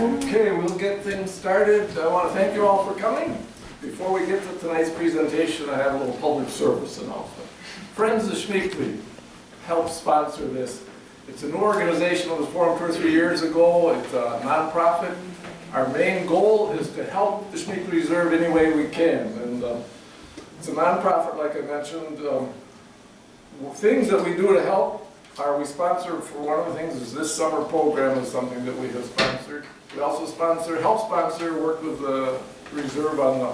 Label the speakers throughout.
Speaker 1: Okay, we'll get things started. I want to thank you all for coming. Before we get to tonight's presentation, I have a little public service announcement. Friends of Schmeeckle helped sponsor this. It's a new organization that was formed 2 or 3 years ago. It's a nonprofit. Our main goal is to help the Schmeeckle Reserve any way we can. And it's a nonprofit, like I mentioned. Things that we do to help are we sponsor, for one of the things is this summer program is something that we have sponsored. We also help sponsor, work with the Reserve on the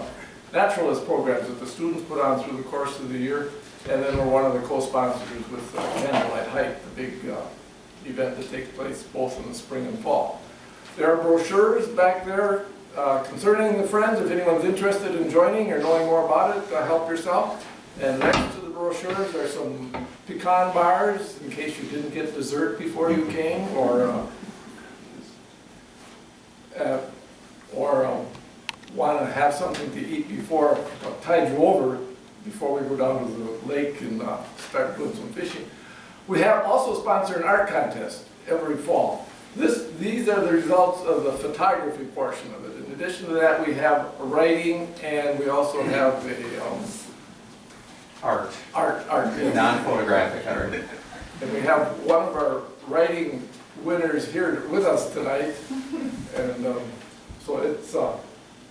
Speaker 1: naturalist programs that the students put on through the course of the year. And then we're one of the co-sponsors with Candlelight Hike, the big event that takes place both in the spring and fall. There are brochures back there concerning the Friends. If anyone's interested in joining or knowing more about it, help yourself. And next to the brochures are some pecan bars in case you didn't get dessert before you came, or want to have something to eat before tide you over, before we go down to the lake and start doing some fishing. We have also sponsored an art contest every fall. These are the results of the photography portion of it. In addition to that, we have writing, and we also have
Speaker 2: art.
Speaker 1: Yeah.
Speaker 2: Non-photographic art.
Speaker 1: And we have one of our writing winners here with us tonight. And so it's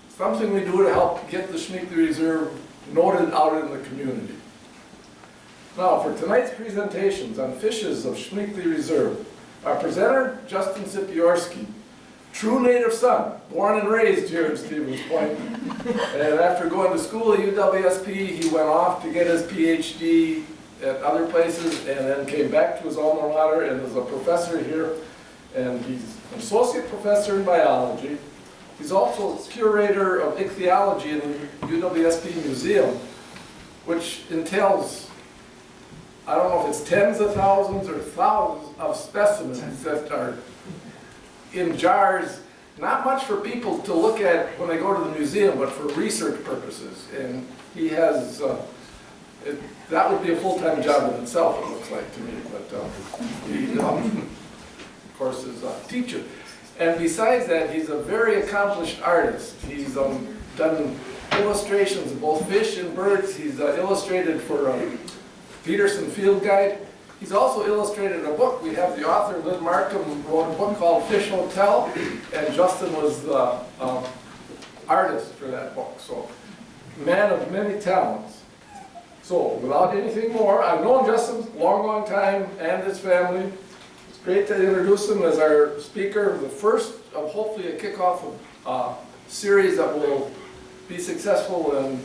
Speaker 1: something we do to help get the Schmeeckle Reserve noted out in the community. Now, for tonight's presentations on fishes of Schmeeckle Reserve, our presenter, Justin Sipiorski, true native son, born and raised here in Stevens Point. And after going to school at UWSP, he went off to get his PhD at other places and then came back to his alma mater and is a professor here. And he's an associate professor in biology. He's also curator of ichthyology in the UWSP Museum, which entails, I don't know if it's tens of thousands or thousands of specimens that are in jars, not much for people to look at when they go to the museum, but for research purposes. And he has, that would be a full-time job in itself, it looks like to me, but he, of course, is a teacher. And besides that, he's a very accomplished artist. He's done illustrations of both fish and birds. He's illustrated for Peterson Field Guide. He's also illustrated a book. We have the author, Lynn Markham, wrote a book called Fish Hotel, and Justin was the artist for that book. So, man of many talents. So, without anything more, I've known Justin a long, long time, and his family. It's great to introduce him as our speaker, the first of hopefully a kickoff of a series that will be successful and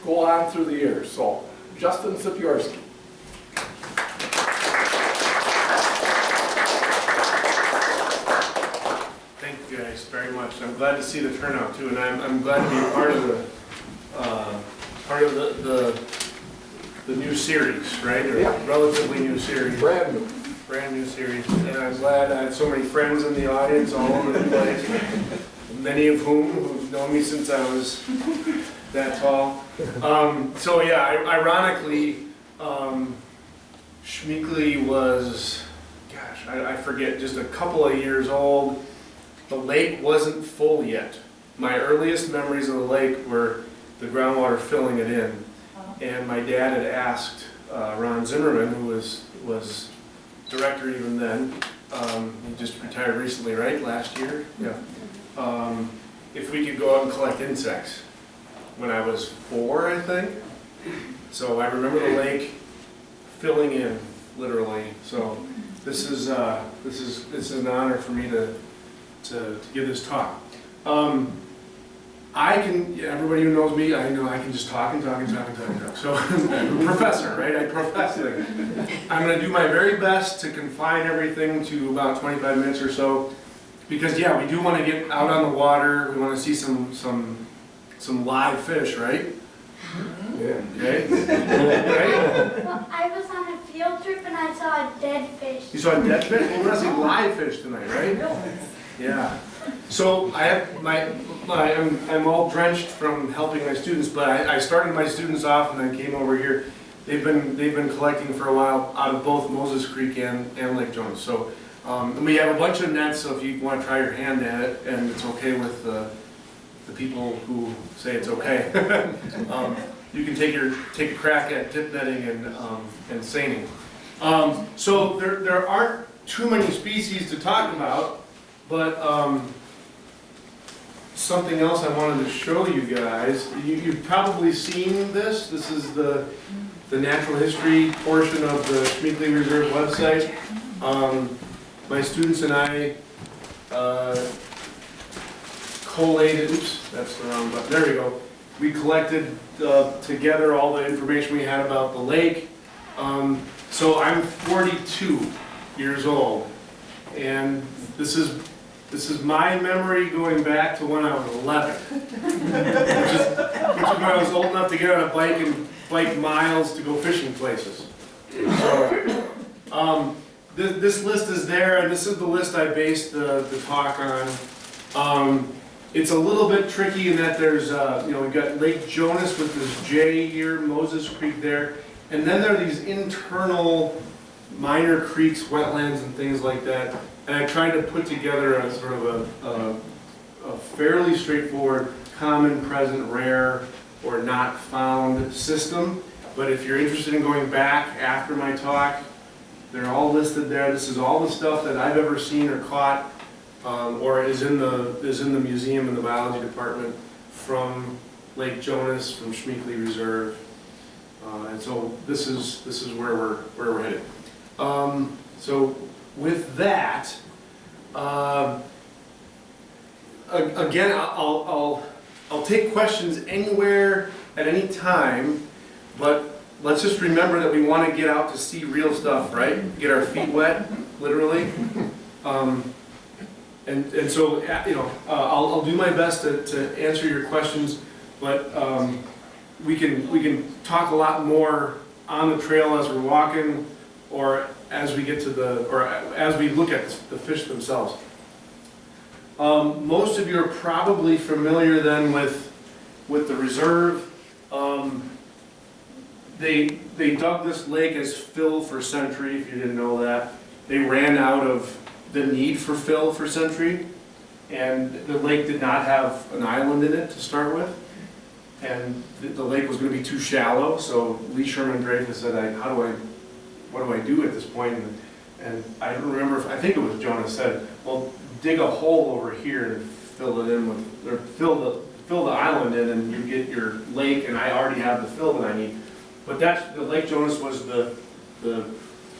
Speaker 1: go on through the years. So, Justin Sipiorski.
Speaker 3: Thank you guys very much. I'm glad to see the turnout too, and I'm glad to be a part of the new series, right? Or
Speaker 1: Yeah.
Speaker 3: Relatively new series. Brand new series. And I'm glad I have so many friends in the audience all over the place. Many of whom who've known me since I was that tall. So yeah, ironically, Schmeeckle was, gosh, I forget, just a couple of years old. The lake wasn't full yet. My earliest memories of the lake were the groundwater filling it in. And my dad had asked Ron Zimmerman, who was director even then, he just retired recently, right, last year? Yeah. If we could go out and collect insects when I was 4, I think. So I remember the lake filling in, literally. So this is an honor for me to give this talk. Everybody who knows me, I know I can just talk and talk and talk and talk and talk. So I'm a professor, right? I profess things. I'm going to do my very best to confine everything to about 25 minutes or so, because yeah, we do want to get out on the water. We want to see some live fish, right?
Speaker 1: Yeah.
Speaker 3: Okay. Right?
Speaker 4: Well, I was on a field trip and I saw a dead fish.
Speaker 3: You saw a dead fish? Well, we're going to see live fish tonight, right? Yeah. So I have I'm all drenched from helping my students, but I started my students off and then came over here. They've been collecting for a while out of both Moses Creek and Lake Jones. So And we have a bunch of nets, so if you want to try your hand at it, and it's okay with the people who say it's okay, you can take a crack at tip netting and seining. So there aren't too many species to talk about, but something else I wanted to show you guys. You've probably seen this. This is the natural history portion of the Schmeeckle Reserve website. My students and I collated, oops, that's the wrong button, there we go. We collected together all the information we had about the lake. So I'm 42 years old, and this is my memory going back to when I was 11, which is when I was old enough to get on a bike and bike miles to go fishing places. So, this list is there, and this is the list I based the talk on. It's a little bit tricky in that there's, we've got Lake Jonas with this J here, Moses Creek there, and then there are these internal minor creeks, wetlands, and things like that. And I tried to put together a sort of a fairly straightforward, common, present, rare, or not found system. But if you're interested in going back after my talk, they're all listed there. This is all the stuff that I've ever seen or caught, or is in the museum in the biology department from Lake Jonas, from Schmeeckle Reserve, and so this is where we're headed. So with that, again, I'll take questions anywhere at any time, but let's just remember that we want to get out to see real stuff, right? Get our feet wet, literally. And so, I'll do my best to answer your questions, but we can talk a lot more on the trail as we're walking, or as we get to as we look at the fish themselves. Most of you are probably familiar then with the reserve. They dug this lake as fill for Century, if you didn't know that. They ran out of the need for fill for Century, and the lake did not have an island in it to start with, and the lake was going to be too shallow, so Lee Sherman Dreyfus said, what do I do at this point? And I don't remember, I think it was Jonas said, well, dig a hole over here and fill it in with, or fill the island in, and you get your lake, and I already have the fill that I need. But the Lake Jonas was it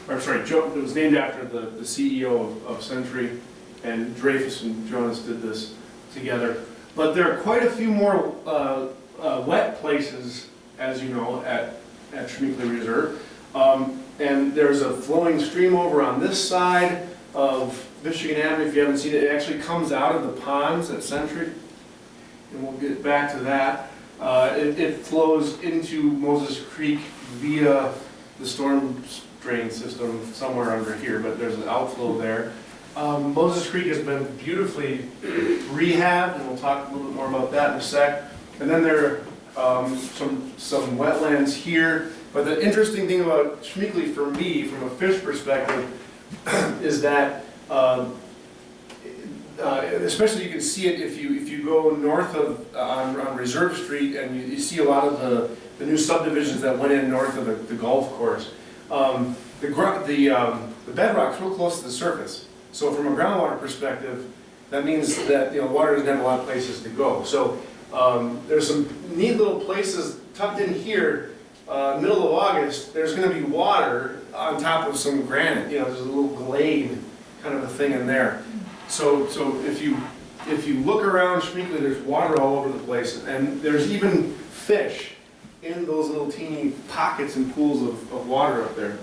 Speaker 3: was named after the CEO of Century, and Dreyfus and Jonas did this together. But there are quite a few more wet places, as you know, at Schmeeckle Reserve. And there's a flowing stream over on this side of Michigan Avenue. If you haven't seen it, it actually comes out of the ponds at Century, and we'll get back to that. It flows into Moses Creek via the storm drain system somewhere under here, but there's an outflow there. Moses Creek has been beautifully rehabbed, and we'll talk a little bit more about that in a sec. And then there are some wetlands here. But the interesting thing about Schmeeckle for me, from a fish perspective, is that, especially you can see it if you go north of on Reserve Street, and you see a lot of the new subdivisions that went in north of the golf course. The bedrock's real close to the surface, so from a groundwater perspective, that means that water doesn't have a lot of places to go. So there's some neat little places tucked in here. Middle of August, there's going to be water on top of some granite. There's a little glade kind of a thing in there. So if you look around Schmeeckle, there's water all over the place, and there's even fish in those little teeny pockets and pools of water up there.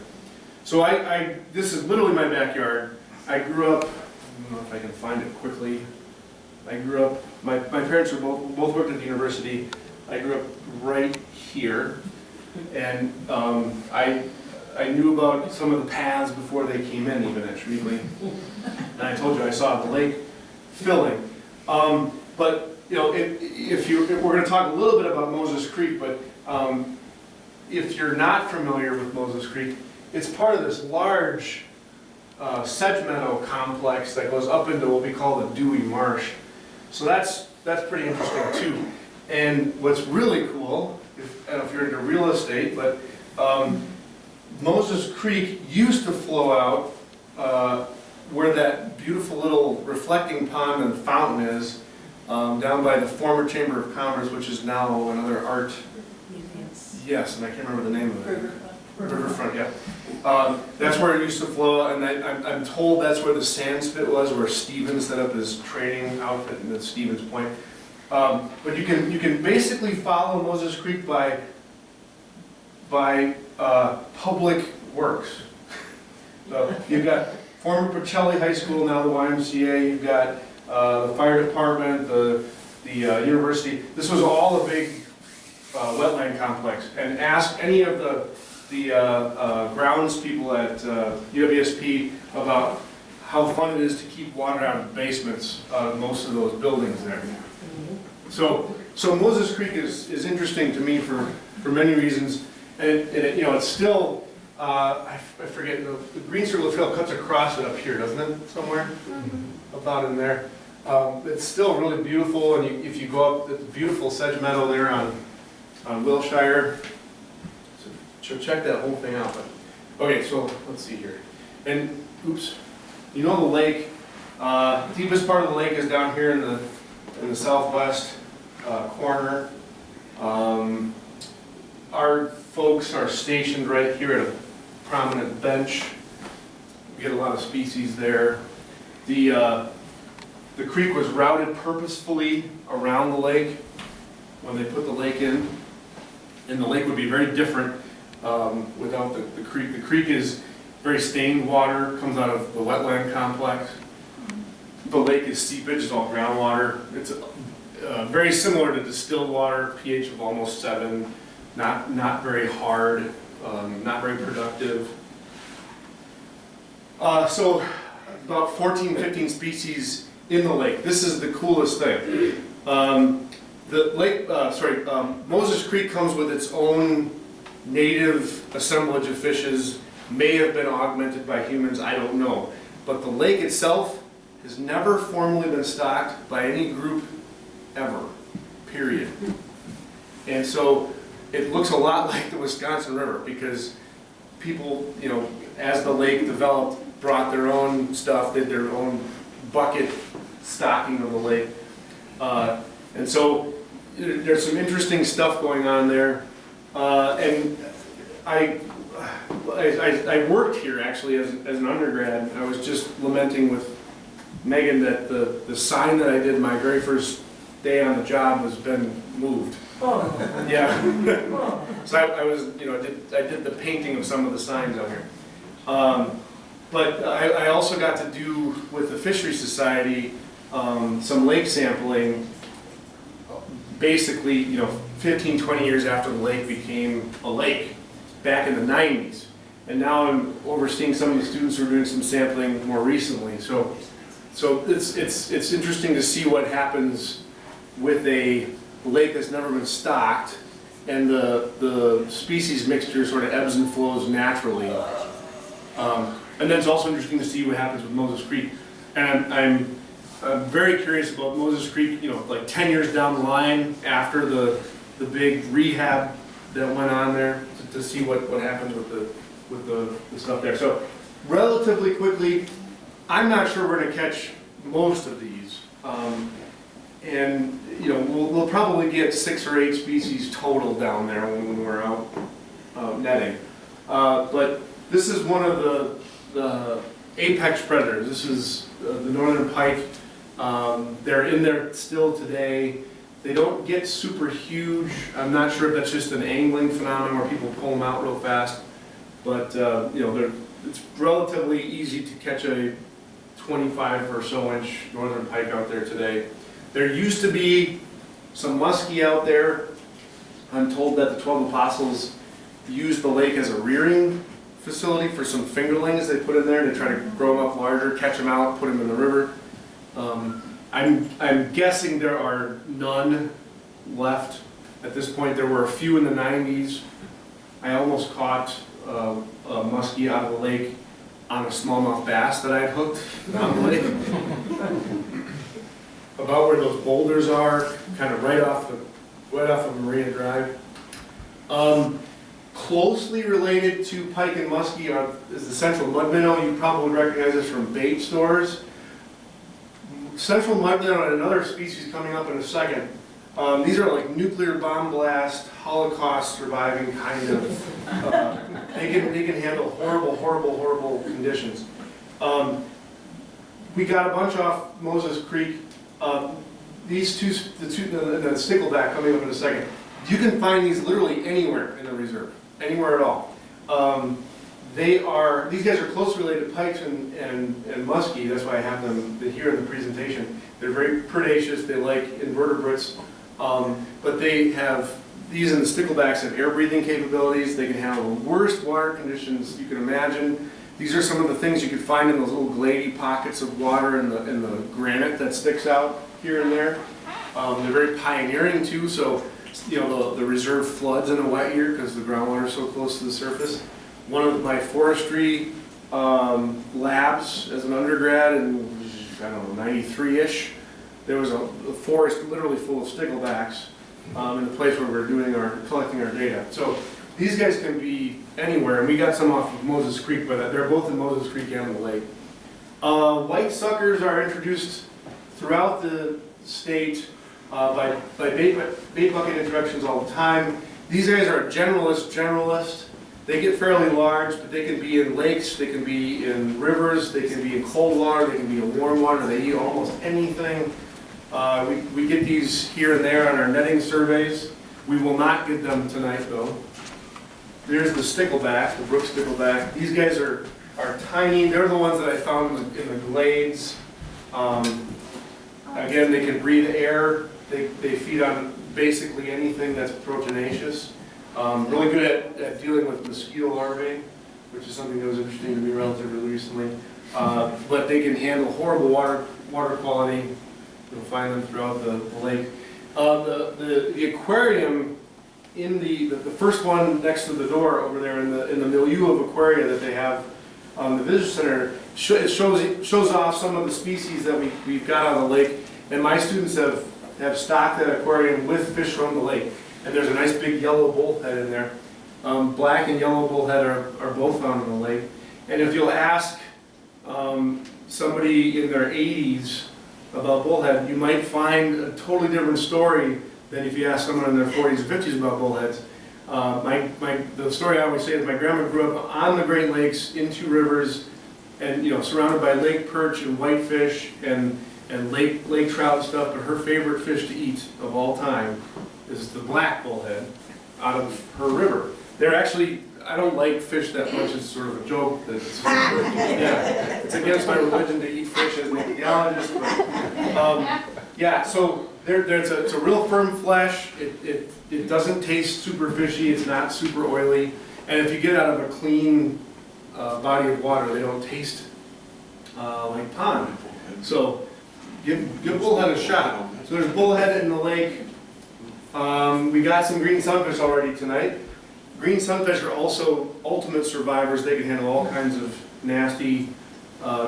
Speaker 3: So this is literally my backyard. I grew up, I don't know if I can find it quickly. I grew up, my parents were both worked at the university. I grew up right here, and I knew about some of the paths before they came in, even at Schmeeckle. And I told you I saw the lake filling. But we're going to talk a little bit about Moses Creek, but if you're not familiar with Moses Creek, it's part of this large sedge meadow complex that goes up into what we call the Dewey Marsh. So that's pretty interesting too. And what's really cool, I don't know if you're into real estate, but Moses Creek used to flow out where that beautiful little reflecting pond and fountain is, down by the former Chamber of Commerce, which is now another art. Yes, and I can't remember the name of it. Riverfront, yeah. That's where it used to flow, and I'm told that's where the sand spit was, where Stevens set up his training outfit, and that's Stevens Point. But you can basically follow Moses Creek by public works. So you've got former Pacelli High School, now the YMCA. You've got the fire department, the university. This was all a big wetland complex. And ask any of the grounds people at UWSP about how fun it is to keep water out of basements of most of those buildings there. So Moses Creek is interesting to me for many reasons, and it, it's still I forget, the Green Circle Trail cuts across it up here, doesn't it, somewhere? About in there. It's still really beautiful, and if you go up the beautiful sedge meadow there on Wilshire, so check that whole thing out. Okay, so let's see here. And oops, you know the lake, deepest part of the lake is down here in the southwest corner. Our folks are stationed right here at a prominent bench. We get a lot of species there. The creek was routed purposefully around the lake when they put the lake in, and the lake would be very different without the creek. The creek is very stained water, comes out of the wetland complex. The lake is seepage, it's all groundwater. It's very similar to distilled water, pH of almost 7, not very hard, not very productive. So about 14, 15 species in the lake. This is the coolest thing. The lake, Moses Creek comes with its own native assemblage of fishes, may have been augmented by humans, I don't know. But the lake itself has never formally been stocked by any group ever, period. And so it looks a lot like the Wisconsin River because people, as the lake developed, brought their own stuff, did their own bucket stocking of the lake. And so there's some interesting stuff going on there. And I worked here actually as an undergrad. I was just lamenting with Megan that the sign that I did my very first day on the job has been moved. Oh. Yeah. So I was, I did the painting of some of the signs out here. But I also got to do with the Fisheries Society some lake sampling. Basically, 15, 20 years after the lake became a lake, back in the 90s. And now I'm overseeing some of the students who are doing some sampling more recently. So it's interesting to see what happens with a lake that's never been stocked, and the species mixture sort of ebbs and flows naturally. And then it's also interesting to see what happens with Moses Creek. And I'm very curious about Moses Creek, like 10 years down the line after the big rehab that went on there, to see what happens with the stuff there. So relatively quickly, I'm not sure we're going to catch most of these. And we'll probably get 6 or 8 species total down there when we're out netting. But this is one of the apex predators. This is the northern pike. They're in there still today. They don't get super huge. I'm not sure if that's just an angling phenomenon where people pull them out real fast. But it's relatively easy to catch a 25 or so inch northern pike out there today. There used to be some muskie out there. I'm told that the 12 Apostles used the lake as a rearing facility for some fingerlings they put in there to try to grow them up larger, catch them out, put them in the river. I'm guessing there are none left at this point. There were a few in the 90s. I almost caught a muskie out of the lake on a smallmouth bass that I had hooked down the lake. About where those boulders are, kind of right off of Marina Drive. Closely related to pike and muskie is the central mud minnow. You probably recognize this from bait stores. Central mud minnow and another species coming up in a second. These are like nuclear bomb blast, Holocaust surviving kind of. They can handle horrible conditions. We got a bunch off Moses Creek. These two, the stickleback coming up in a second. You can find these literally anywhere in the reserve, anywhere at all. These guys are closely related to pikes and muskie. That's why I have them here in the presentation. They're very predaceous. They like invertebrates, but these and the sticklebacks have air breathing capabilities. They can handle the worst water conditions you can imagine. These are some of the things you could find in those little glady pockets of water in the granite that sticks out here and there. They're very pioneering too, so you know the reserve floods in a wet year because the groundwater is so close to the surface. One of my forestry labs as an undergrad in, I don't know, 93-ish, there was a forest literally full of sticklebacks in the place where we're collecting our data. So these guys can be anywhere, and we got some off of Moses Creek, but they're both in Moses Creek and the lake. White suckers are introduced throughout the state by bait bucket introductions all the time. These guys are generalist. They get fairly large, but they can be in lakes, they can be in rivers, they can be in cold water, they can be in warm water, they eat almost anything. We get these here and there on our netting surveys. We will not get them tonight though. There's the stickleback, the Brook Stickleback. These guys are tiny. They're the ones that I found in the glades. Again, they can breathe air. They feed on basically anything that's proteinaceous. Really good at dealing with mosquito larvae, which is something that was interesting to me relatively recently. But they can handle horrible water quality. You'll find them throughout the lake. The aquarium in the first one next to the door over there in the milieu of aquaria that they have on the visitor center, it shows off some of the species that we've got on the lake. And my students have stocked that aquarium with fish from the lake. And there's a nice big yellow bullhead in there. Black and yellow bullhead are both found in the lake. And if you'll ask somebody in their 80s about bullhead, you might find a totally different story than if you ask someone in their 40s or 50s about bullheads. The story I always say is my grandma grew up on the Great Lakes in two rivers, and surrounded by lake perch and whitefish and lake trout and stuff. But her favorite fish to eat of all time is the black bullhead out of her river. They're actually, I don't like fish that much. It's sort of a joke. It's against my religion to eat fish as an ichthyologist. But, so it's a real firm flesh. It doesn't taste super fishy. It's not super oily. And if you get it out of a clean body of water, they don't taste like pond. So give bullhead a shot. So there's bullhead in the lake. We got some green sunfish already tonight. Green sunfish are also ultimate survivors. They can handle all kinds of nasty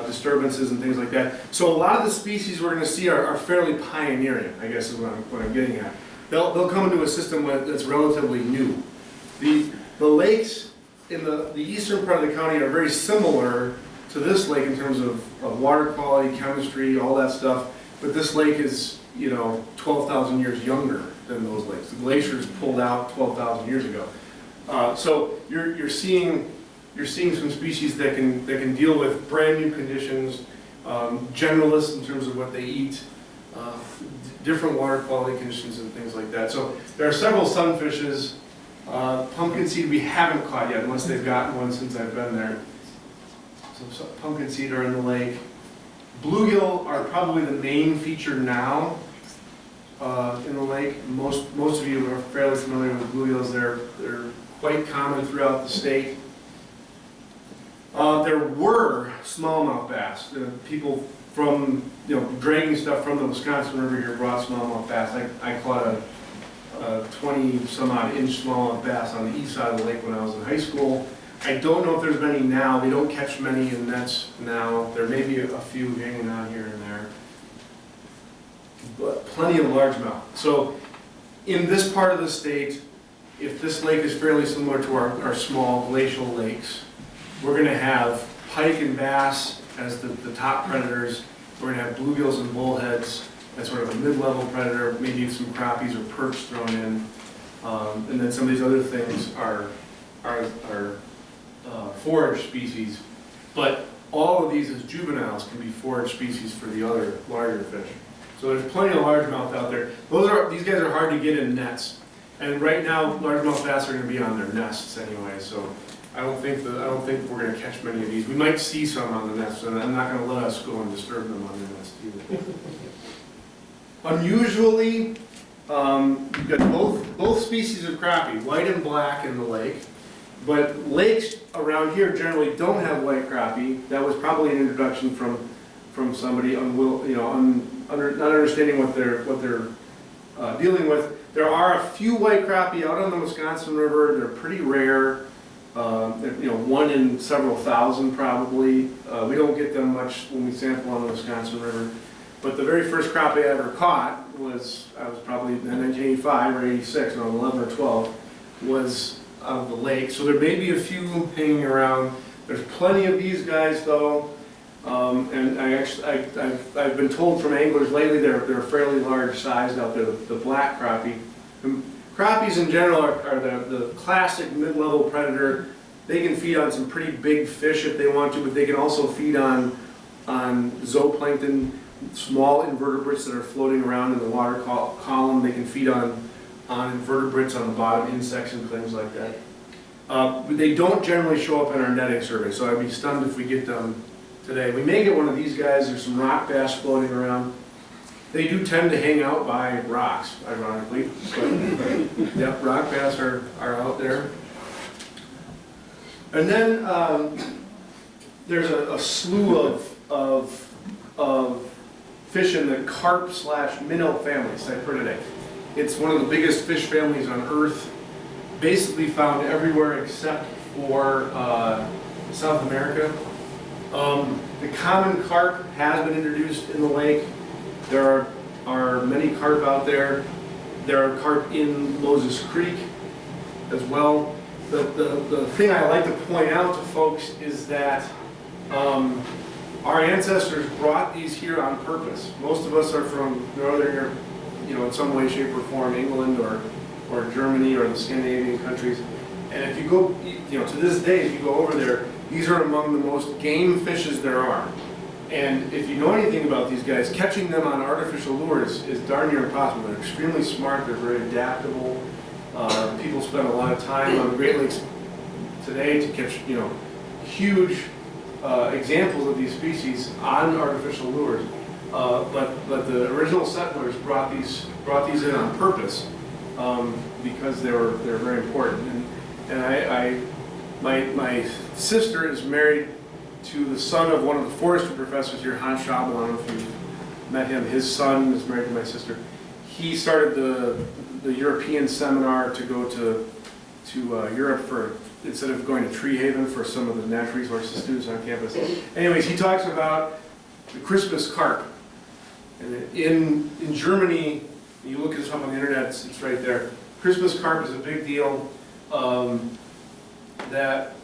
Speaker 3: disturbances and things like that. So a lot of the species we're going to see are fairly pioneering, I guess is what I'm getting at. They'll come into a system that's relatively new. The lakes in the eastern part of the county are very similar to this lake in terms of water quality, chemistry, all that stuff. But this lake is 12,000 years younger than those lakes. The glaciers pulled out 12,000 years ago. So you're seeing some species that can deal with brand new conditions, generalists in terms of what they eat, different water quality conditions and things like that. So there are several sunfishes. Pumpkin seed we haven't caught yet, unless they've gotten one since I've been there. So pumpkin seed are in the lake. Bluegill are probably the main feature now in the lake. Most of you are fairly familiar with bluegills. They're quite common throughout the state. There were smallmouth bass. People from dragging stuff from the Wisconsin River here brought smallmouth bass. I caught a 20-some-odd inch smallmouth bass on the east side of the lake when I was in high school. I don't know if there's many now. They don't catch many in nets now. There may be a few hanging on here and there. But plenty of largemouth. So in this part of the state, if this lake is fairly similar to our small glacial lakes, we're going to have pike and bass as the top predators. We're going to have bluegills and bullheads as sort of a mid-level predator, maybe some crappies or perch thrown in. And then some of these other things are forage species. But all of these as juveniles can be forage species for the other larger fish. So there's plenty of largemouth out there. These guys are hard to get in nets. And right now, largemouth bass are going to be on their nests anyway, so I don't think we're going to catch many of these. We might see some on the nests, and I'm not going to let us go and disturb them on the nest either. Unusually, you've got both species of crappie, white and black in the lake, but lakes around here generally don't have white crappie. That was probably an introduction from somebody not understanding what they're dealing with. There are a few white crappie out on the Wisconsin River. They're pretty rare. One in several thousand probably. We don't get them much when we sample on the Wisconsin River. But the very first crappie I ever caught I was probably in 1985 or 86, when I was 11 or 12, was out of the lake. So there may be a few hanging around. There's plenty of these guys though. And I've been told from anglers lately they're fairly large sized out there, the black crappie. And crappies in general are the classic mid-level predator. They can feed on some pretty big fish if they want to, but they can also feed on zooplankton, small invertebrates that are floating around in the water column. They can feed on invertebrates on the bottom, insects and things like that. They don't generally show up in our netting survey, so I'd be stunned if we get them today. We may get one of these guys. There's some rock bass floating around. They do tend to hang out by rocks, ironically. But, yep, rock bass are out there. And then there's a slew of fish in the carp/minnow family, Sipiorski. It's one of the biggest fish families on Earth, basically found everywhere except for South America. The common carp has been introduced in the lake. There are many carp out there. There are carp in Moses Creek as well. The thing I like to point out to folks is that our ancestors brought these here on purpose. Most of us are from Northern Europe, in some way, shape, or form, England or Germany or the Scandinavian countries. And if you go, to this day, if you go over there, these are among the most game fishes there are. And if you know anything about these guys, catching them on artificial lures is darn near impossible. They're extremely smart, they're very adaptable. People spend a lot of time on the Great Lakes today to catch, huge examples of these species on artificial lures. But the original settlers brought these in on purpose because they're very important. And my sister is married to the son of one of the forestry professors here, Hans Schabel. I don't know if you've met him. His son is married to my sister. He started the European seminar to go to Europe instead of going to Tree Haven for some of the natural resources students on campus. Anyways, he talks about the Christmas carp. And in Germany, you look this up on the internet, it's right there. Christmas carp is a big deal. That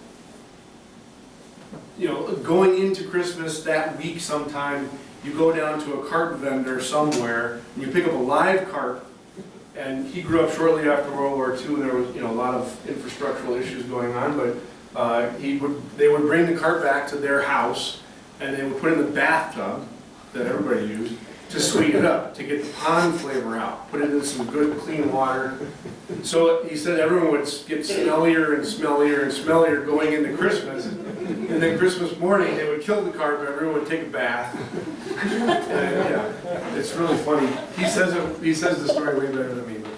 Speaker 3: going into Christmas that week sometime, you go down to a carp vendor somewhere and you pick up a live carp. And he grew up shortly after World War II, and there was a lot of infrastructural issues going on. But they would bring the carp back to their house, and they would put it in the bathtub that everybody used to sweeten it up, to get the pond flavor out. Put it in some good clean water. So he said everyone would get smellier and smellier and smellier going into Christmas. And then Christmas morning, they would kill the carp, and everyone would take a bath. And, it's really funny. He says the story way better than me.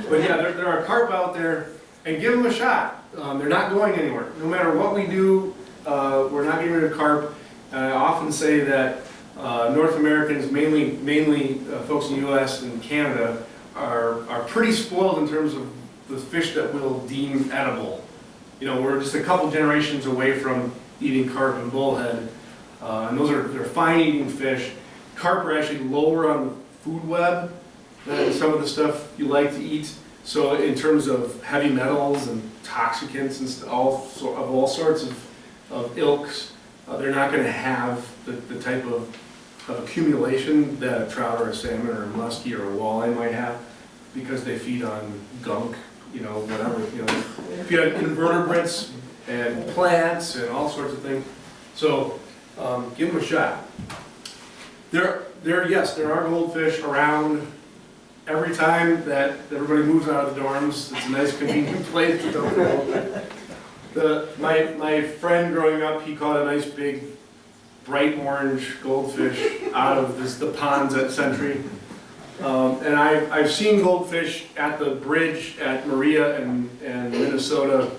Speaker 3: But yeah, there are carp out there, and give them a shot. They're not going anywhere. No matter what we do, we're not getting rid of carp. I often say that North Americans, mainly folks in the U.S. and Canada, are pretty spoiled in terms of the fish that we'll deem edible. you know, we're just a couple generations away from eating carp and bullhead. And they're fine eating fish. Carp are actually lower on the food web than some of the stuff you like to eat. So in terms of heavy metals and toxicants and all sorts of ilks, they're not going to have the type of accumulation that a trout or a salmon or a muskie or a walleye might have, because they feed on gunk, you know, whatever, you know, feed on invertebrates and plants and all sorts of things. So give them a shot. Yes, there are goldfish around every time that everybody moves out of the dorms. It's a nice convenient place to dump gold. My friend growing up, he caught a nice big bright orange goldfish out of the ponds at Century. And I've seen goldfish at the bridge at Maria and Minnesota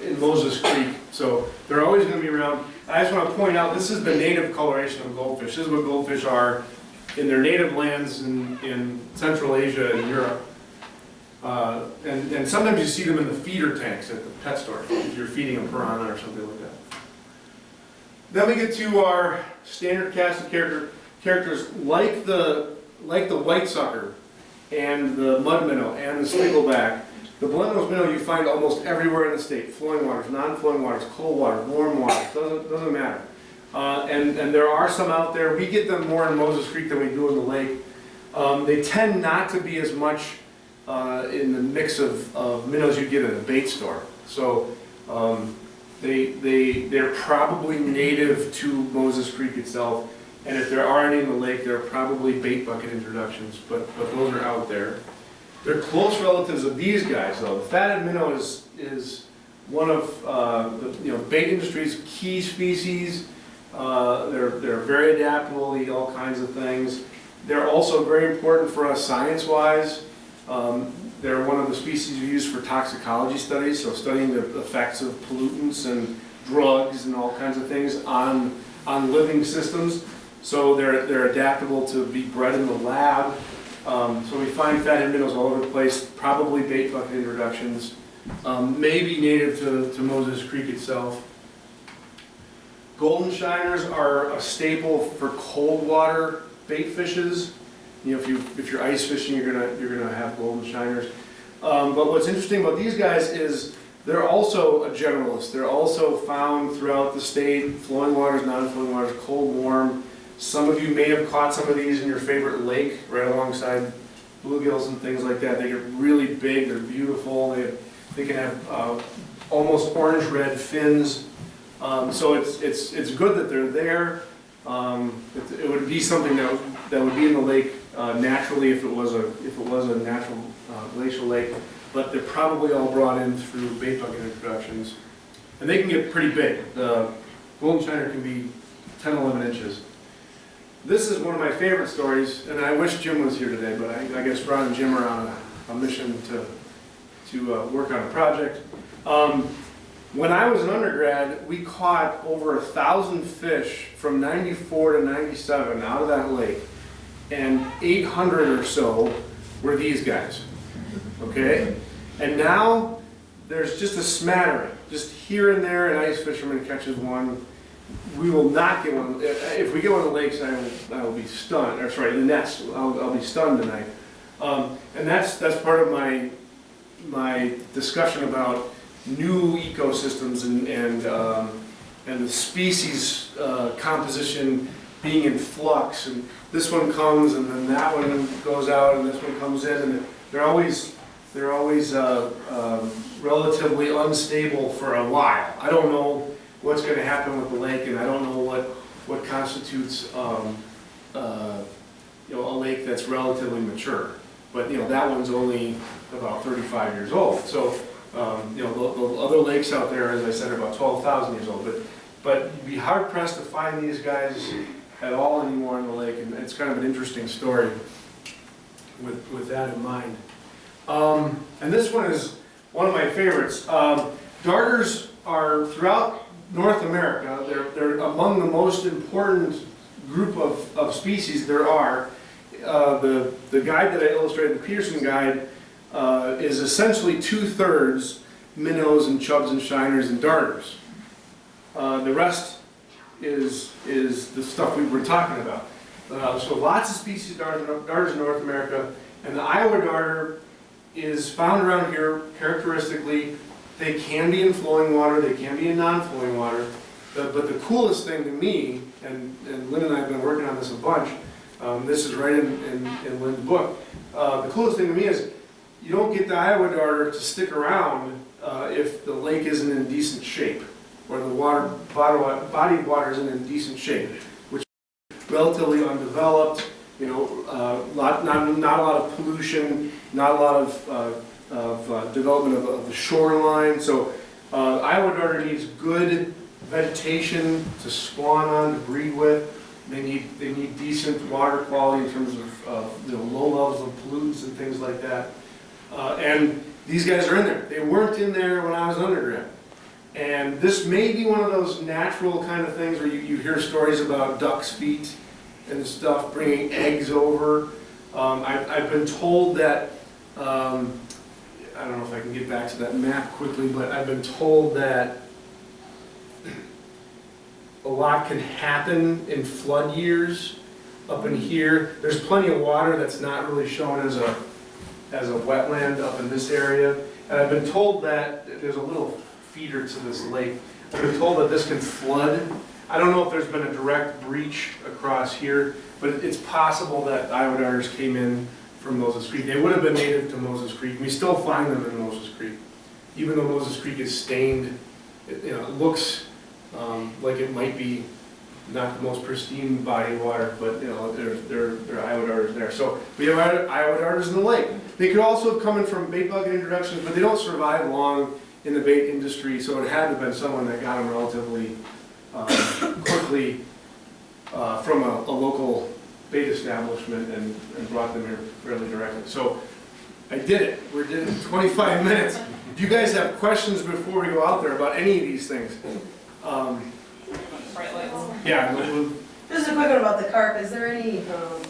Speaker 3: in Moses Creek. So they're always going to be around. I just want to point out, this is the native coloration of goldfish. This is what goldfish are in their native lands in Central Asia and Europe. And sometimes you see them in the feeder tanks at the pet store if you're feeding a piranha or something like that. Then we get to our standard cast of characters like the white sucker and the mud minnow and the stickleback. The blood-nosed minnow you find almost everywhere in the state. Flowing waters, non-flowing waters, cold water, warm water, doesn't matter. And there are some out there. We get them more in Moses Creek than we do in the lake. They tend not to be as much in the mix of minnows you get at a bait store. So they're probably native to Moses Creek itself. And if there are any in the lake, they're probably bait bucket introductions, but those are out there. They're close relatives of these guys, though. The fatted minnow is one of the bait industry's key species. They're very adaptable, eat all kinds of things. They're also very important for us science-wise. They're one of the species we use for toxicology studies, so studying the effects of pollutants and drugs and all kinds of things on living systems. So they're adaptable to be bred in the lab. So we find fatted minnows all over the place, probably bait bucket introductions, maybe native to Moses Creek itself. Golden shiners are a staple for cold water bait fishes. You know, if you're ice fishing, you're gonna have golden shiners. But what's interesting about these guys is they're also a generalist. They're also found throughout the state, flowing waters, non-flowing waters, cold, warm. Some of you may have caught some of these in your favorite lake, right alongside bluegills and things like that. They get really big, they're beautiful. They can have almost orange-red fins. So it's good that they're there. It would be something that would be in the lake naturally if it was a natural glacial lake, but they're probably all brought in through bait bucket introductions. And they can get pretty big. The golden shiner can be 10, 11 inches. This is one of my favorite stories, and I wish Jim was here today, but I guess Ron and Jim are on a mission to work on a project. When I was an undergrad, we caught over 1,000 fish from 94 to 97 out of that lake, and 800 or so were these guys, okay? And now there's just a smattering, just here and there, an ice fisherman catches one. We will not get one. If we get one of the lakes, I will be stunned. Or sorry, the nets. I'll be stunned tonight. And that's part of my discussion about new ecosystems and the species composition being in flux. And this one comes, and then that one goes out, and this one comes in, and they're always relatively unstable for a while. I don't know what's going to happen with the lake, and I don't know what constitutes a lake that's relatively mature. But that one's only about 35 years old. So the other lakes out there, as I said, are about 12,000 years old. But you'd be hard pressed to find these guys at all anymore in the lake, and it's kind of an interesting story with that in mind. And this one is one of my favorites. Darters are throughout North America. They're among the most important group of species there are. The guide that I illustrated, the Peterson guide, is essentially 2/3 minnows and chubs and shiners and darters. The rest is the stuff we were talking about. So lots of species of darters in North America, and the Iowa darter is found around here characteristically. They can be in flowing water, they can be in non-flowing water, but the coolest thing to me, and Lynn and I have been working on this a bunch, this is right in Lynn's book, the coolest thing to me is you don't get the Iowa darter to stick around if the lake isn't in decent shape, or the body of water isn't in decent shape, which is relatively undeveloped, you know, not a lot of pollution, not a lot of development of the shoreline. So Iowa darter needs good vegetation to spawn on, to breed with. They need decent water quality in terms of you know, low levels of pollutants and things like that. And these guys are in there. They weren't in there when I was an undergrad. And this may be one of those natural kind of things where you hear stories about duck's feet and stuff bringing eggs over. I've been told that, I don't know if I can get back to that map quickly, but I've been told that a lot can happen in flood years up in here. There's plenty of water that's not really shown as a wetland up in this area. And I've been told that there's a little feeder to this lake. I've been told that this can flood. I don't know if there's been a direct breach across here, but it's possible that Iowa darters came in from Moses Creek. They would have been native to Moses Creek. We still find them in Moses Creek. Even though Moses Creek is stained, it looks like it might be not the most pristine body of water, but there are Iowa darters there. So we have Iowa darters in the lake. They could also have come in from bait bucket introductions, but they don't survive long in the bait industry, so it had to have been someone that got them relatively quickly from a local bait establishment and brought them here fairly directly. So I did it. We did it in 25 minutes. If you guys have questions before we go out there about any of these things, yeah.
Speaker 2: Just a quick one about the carp. Is there any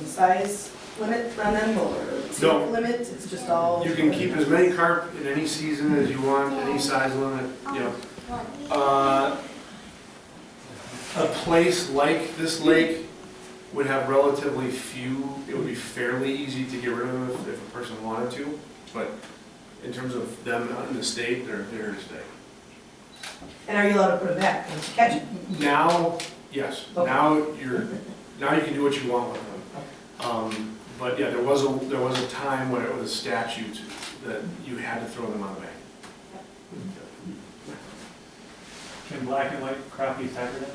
Speaker 2: size limit on them or
Speaker 3: No.
Speaker 2: limit? It's just all.
Speaker 3: You can keep as many carp in any season as you want, any size limit. You know, a place like this lake would have relatively few. It would be fairly easy to get rid of them if a person wanted to, but in terms of them in the state, they're here to stay.
Speaker 2: And are you allowed to put them back once you catch them?
Speaker 3: Now, yes.
Speaker 2: Okay.
Speaker 3: Now you can do what you want with them. But yeah, there was a time when it was a statute that you had to throw them on the bank.
Speaker 5: Can black and white crappies hibernate?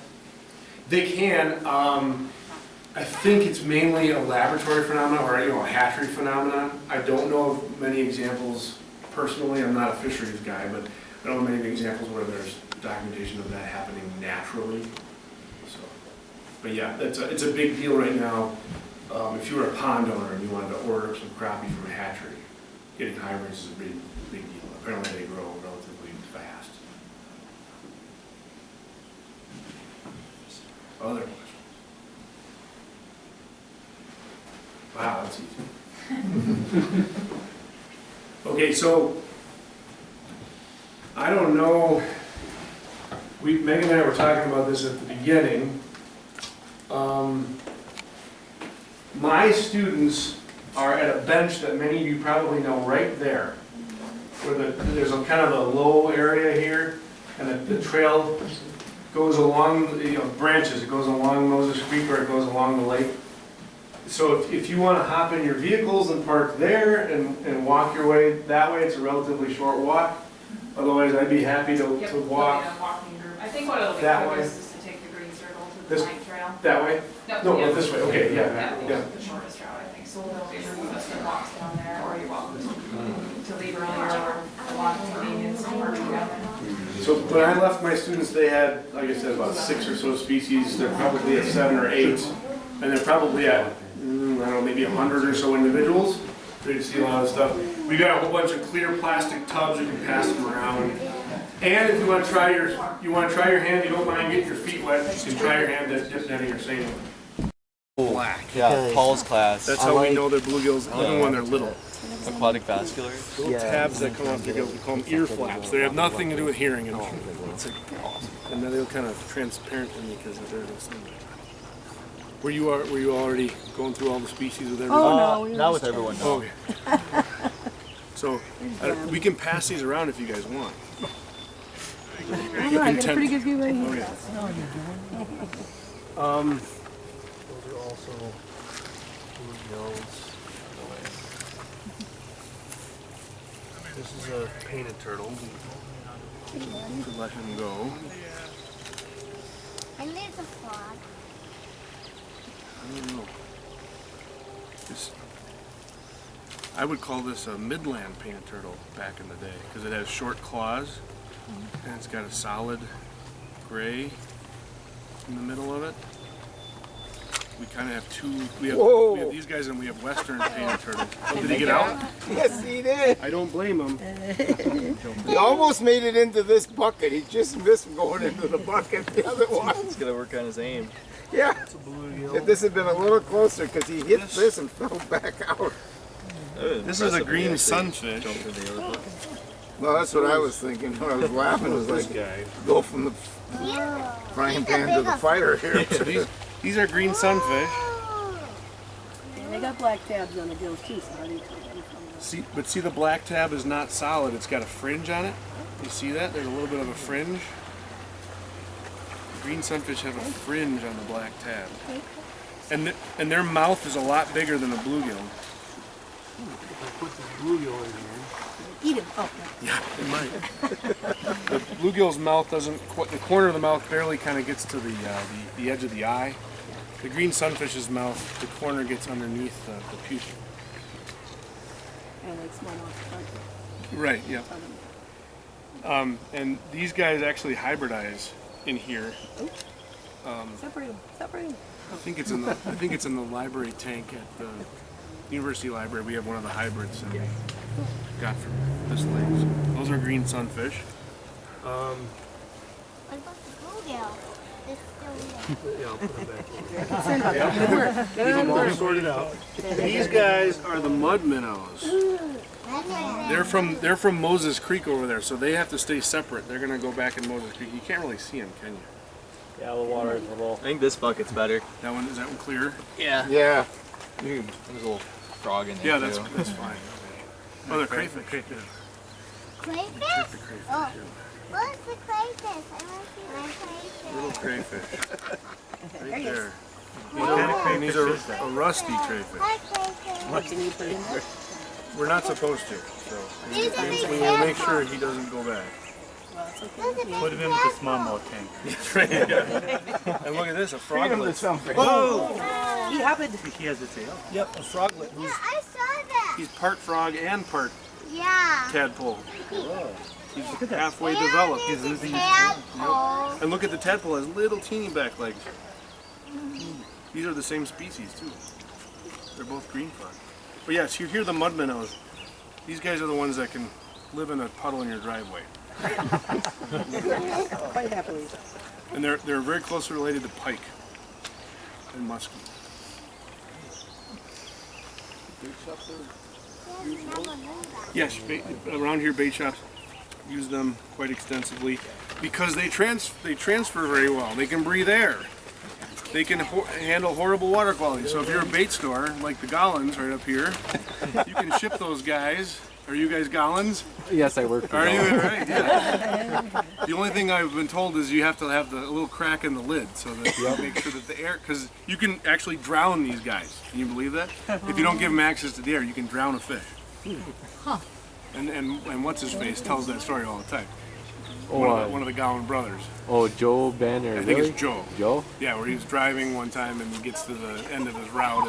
Speaker 3: They can. I think it's mainly a laboratory phenomenon or a hatchery phenomenon. I don't know of many examples personally. I'm not a fisheries guy, but I don't know many examples where there's documentation of that happening naturally. So, but yeah, it's a big deal right now. If you were a pond owner and you wanted to order some crappie from a hatchery, getting hybrids is a big deal. Apparently they grow relatively fast. Other questions? Wow, that's easy. Okay, so I don't know. Megan and I were talking about this at the beginning. My students are at a bench that many of you probably know right there, where there's a kind of a low area here, and the trail goes along, branches. It goes along Moses Creek or it goes along the lake. So if you want to hop in your vehicles and park there and walk your way that way, it's a relatively short walk. Otherwise, I'd be happy to walk
Speaker 6: Walking group. I think what it'll be
Speaker 3: that
Speaker 6: good
Speaker 3: way.
Speaker 6: is to take the green circle to
Speaker 3: This-
Speaker 6: the bike trail.
Speaker 3: that way. No,
Speaker 6: yeah.
Speaker 3: this way. Okay, yeah.
Speaker 6: Yeah, the shortest route, I think. So there'll be room that walks down there, or you walk to leave earlier, or a lot of convenience and parking down there.
Speaker 3: So when I left my students, they had, like I said, about 6 or so species. They're probably at 7 or 8, and they're probably at, I don't know, maybe 100 or so individuals. So you can see a lot of stuff. We got a whole bunch of clear plastic tubs. You can pass them around. And if you want to try your hand, you don't mind getting your feet wet, you can try your hand at dip netting or seining. black.
Speaker 7: Yeah, Paul's class.
Speaker 3: That's how we know they're bluegills, even when they're little.
Speaker 7: Aquatic vascular.
Speaker 3: Little tabs that come off their gills, we call them ear flaps. They have nothing to do with hearing. And then they'll kind of transparent to me because they're in the sunlight. Were you already going through all the species with everyone?
Speaker 7: Oh, no, not with everyone. No.
Speaker 3: Okay. So we can pass these around if you guys want.
Speaker 8: I know, I got a pretty good view right here.
Speaker 3: Okay.
Speaker 9: Those are also bluegills. This is a painted turtle. To let him go.
Speaker 4: And there's a frog.
Speaker 3: I don't know. I would call this a midland painted turtle back in the day because it has short claws and it's got a solid gray in the middle of it. We kind of have two. We have these guys and we have western painted turtles. Oh, did he get out?
Speaker 10: Yes, he did.
Speaker 3: I don't blame him.
Speaker 10: He almost made it into this bucket. He just missed going into the bucket the other one.
Speaker 7: He's gonna work on his aim.
Speaker 10: Yeah. If this had been a little closer, because he hit this and fell back out.
Speaker 3: This is a green sunfish.
Speaker 10: Well, that's what I was thinking when I was laughing. It was like, go from the frying pan to the fire here.
Speaker 3: So these are green sunfish.
Speaker 8: And they got black tabs on the gills too, so how do you tell them from the...
Speaker 3: See the black tab is not solid. It's got a fringe on it. You see that? There's a little bit of a fringe. Green sunfish have a fringe on the black tab. And their mouth is a lot bigger than a bluegill.
Speaker 9: If I put this bluegill in here.
Speaker 8: Eat him. Oh, no.
Speaker 3: Yeah, it might. The bluegill's mouth doesn't, the corner of the mouth barely kind of gets to the edge of the eye. The green sunfish's mouth, the corner gets underneath the pupil.
Speaker 8: And it's one off the
Speaker 3: Right, yeah. And these guys actually hybridize in here.
Speaker 8: Separate them. Separate them.
Speaker 3: I think it's in the library tank at the University Library. We have one of the hybrids that we got from this lake. So those are green sunfish.
Speaker 4: What about the bluegill? It's still there.
Speaker 9: Yeah, I'll put them back. Keep them all sorted out.
Speaker 3: These guys are the mud minnows. They're from Moses Creek over there, so they have to stay separate. They're gonna go back in Moses Creek. You can't really see them, can you?
Speaker 9: Yeah, the water is a little.
Speaker 7: I think this bucket's better.
Speaker 3: That one is that one clear?
Speaker 7: Yeah.
Speaker 10: Yeah.
Speaker 7: There's a little frog in there.
Speaker 3: Yeah,
Speaker 7: too.
Speaker 3: that's fine. Oh, they're crayfish.
Speaker 4: Crayfish?
Speaker 3: The crayfish.
Speaker 4: Oh. What's the crayfish? I want to see my crayfish.
Speaker 3: Little crayfish. Right there. And these are a rusty crayfish.
Speaker 4: Hi, crayfish.
Speaker 8: Can you put in there?
Speaker 3: We're not supposed to, so
Speaker 4: These are the
Speaker 3: we want to make sure he doesn't go back.
Speaker 8: Well, it's okay.
Speaker 5: Put him in with the smallmouth tank.
Speaker 3: That's right. Yeah. And look at this, a froglet.
Speaker 10: Oh!
Speaker 8: He happened.
Speaker 5: He has a tail.
Speaker 3: Yep, a froglet.
Speaker 4: Yeah, I saw that.
Speaker 3: He's part frog and part
Speaker 4: Yeah.
Speaker 3: tadpole. He's halfway developed.
Speaker 4: He's losing his tail.
Speaker 3: And look at the tadpole, has little teeny back legs. These are the same species too. They're both green frog. But yes, you hear the mud minnows. These guys are the ones that can live in a puddle in your driveway.
Speaker 8: Quite happily.
Speaker 3: And they're very closely related to pike and muskie. Yes, around here bait shops use them quite extensively because they transfer very well. They can breathe air. They can handle horrible water quality. So if you're a bait store like the Gollins right up here, you can ship those guys. Are you guys Gollins?
Speaker 11: Yes, I work for
Speaker 3: Are you? Right, yeah. The only thing I've been told is you have to have the little crack in the lid so that you make sure that the air, because you can actually drown these guys. Can you believe that? If you don't give them access to the air, you can drown a fish.
Speaker 8: Huh.
Speaker 3: And what's his face tells that story all the time.
Speaker 11: Oh,
Speaker 3: One of the Gowan brothers.
Speaker 11: Oh, Joe, Ben, or
Speaker 3: I think
Speaker 11: Billy?
Speaker 3: it's Joe.
Speaker 11: Joe?
Speaker 3: Yeah, where he was driving one time and he gets to the end of his route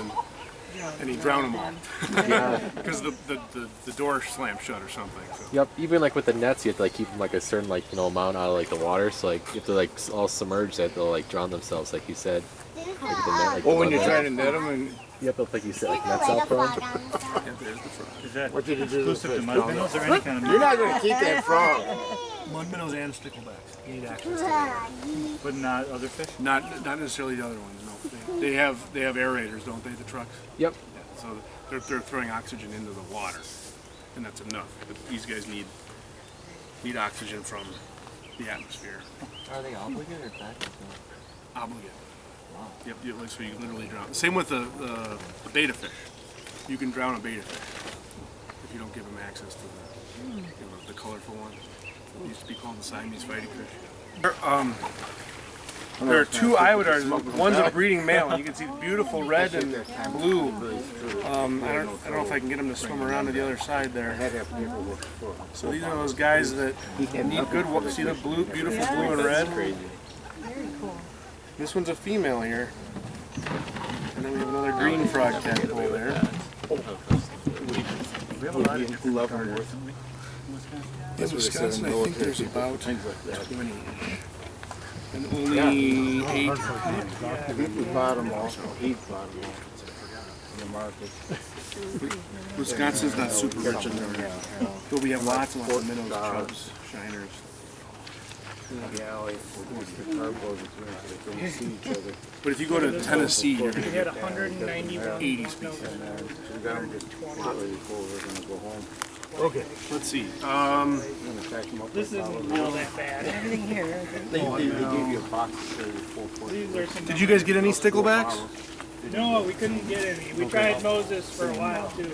Speaker 3: and he drowned them all. Because the door slammed shut or something. So.
Speaker 11: Yep, even like with the nets, you have to like keep them like a certain like amount out of like the water, so like you have to like all submerge that they'll like drown themselves, like you said. Like, the net, like,
Speaker 10: Oh, when you're trying to net them and
Speaker 11: Yep, look like you said, like
Speaker 4: There's
Speaker 11: that
Speaker 4: a
Speaker 11: cell
Speaker 4: little
Speaker 11: phone.
Speaker 4: frog on the side.
Speaker 5: Is that
Speaker 10: What did you do?
Speaker 5: exclusive to mud minnows or any kind of
Speaker 10: You're not gonna keep that frog.
Speaker 9: Mud minnows and sticklebacks. You need access to them.
Speaker 5: but not other fish?
Speaker 9: Not necessarily the other ones, no. They have aerators, don't they, the trucks?
Speaker 11: Yep.
Speaker 9: Yeah, so they're throwing oxygen into the water, and that's enough. But these guys need oxygen from the atmosphere.
Speaker 7: Are they obligate or taxed?
Speaker 9: Obligate. Yep, so you literally drown. Same with the betta fish. You can drown a betta fish if you don't give them access to the colorful one. It used to be called the Siamese fighting fish. There are two iodars. One's a breeding male, and you can see beautiful red and blue. I don't know if I can get them to swim around to the other side there. So these are those guys that need good. See the blue, beautiful blue and red.
Speaker 8: Very cool.
Speaker 9: This one's a female here, and then we have another green frog tadpole there. In Wisconsin, I think there's about 20, and only 8.
Speaker 10: We bought them all. He bought them all in the market.
Speaker 9: Wisconsin's not super rich in there, but we have lots and lots of minnows, chubs, shiners.
Speaker 10: Yeah, like, the cardboard between us, they couldn't see each other.
Speaker 9: But if you go to Tennessee, you're going to
Speaker 12: We had
Speaker 9: get
Speaker 12: 191.
Speaker 9: 80 species.
Speaker 10: And then we got them just shortly before we were gonna go home.
Speaker 9: Okay, let's see.
Speaker 10: We're gonna pack them up.
Speaker 12: This isn't all that bad.
Speaker 8: Everything here.
Speaker 10: They gave you a box of 440.
Speaker 12: These are some.
Speaker 9: Did you guys get any sticklebacks?
Speaker 12: No, we couldn't get any. We tried Moses for a while too.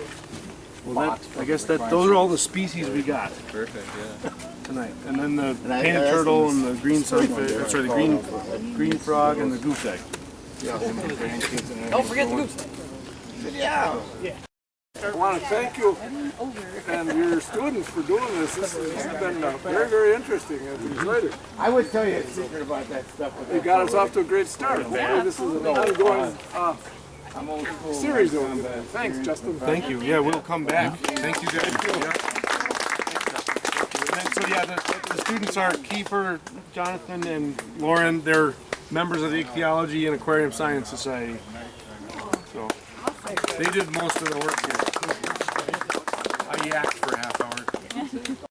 Speaker 9: Well, I guess those are all the species we got
Speaker 7: Perfect, yeah.
Speaker 9: tonight. And then the painted turtle and the green sunfish, or sorry, the green frog and the goose egg.
Speaker 11: Don't forget the goose.
Speaker 10: Yeah.
Speaker 1: I want to thank you and your students for doing this. This has been very, very interesting. I've enjoyed it.
Speaker 10: I would tell you a secret about that stuff.
Speaker 1: You got us off to a great start. Hopefully this is an ongoing series over there. Thanks, Justin.
Speaker 9: Thank you. Yeah, we'll come back. Thank you guys. So yeah, the students are Kiefer, Jonathan, and Lauren. They're members of the Ichthyology and Aquarium Science Society. So they did most of the work here. I yacked for a half hour.